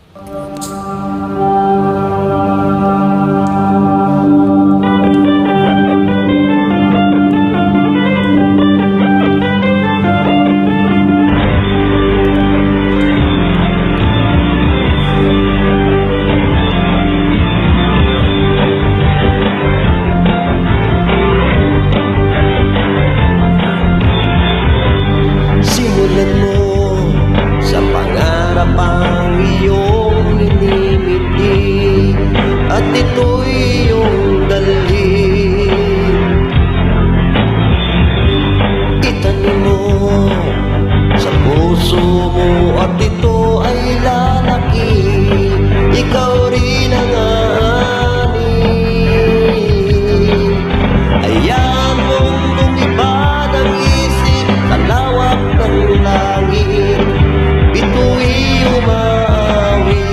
Simulan mo sa pangarap ang iyong minimiti, at ito'y iyong dalhin. Itanim mo sa puso mo at ito ay lalaki. Ikaw rin ang ani. Ayan mong lumipad ang isip sa lawak ng langit. Ito'y umaawi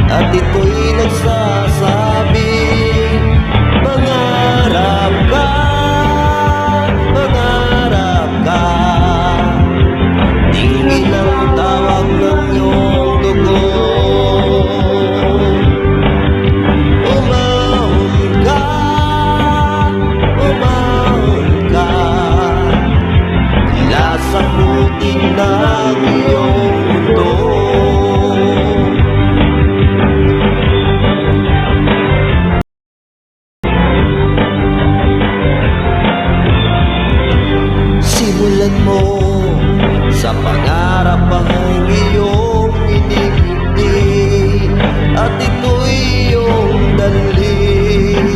at ito'y nagsasabi, mangarap ka, mangarap ka. Tingin ang tawag ng iyong dugo. Umahon ka, umahon ka, mula sa putik ng iyong mundo. Simulan mo sa pangarap ang iyong inibigay, at ito'y iyong dalhin.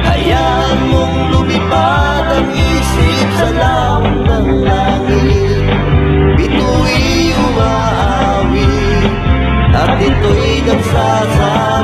Hayaan mong lumipad ang isip sa lawak ng langit. Ito'y umaawi at ito'y nagsasabi,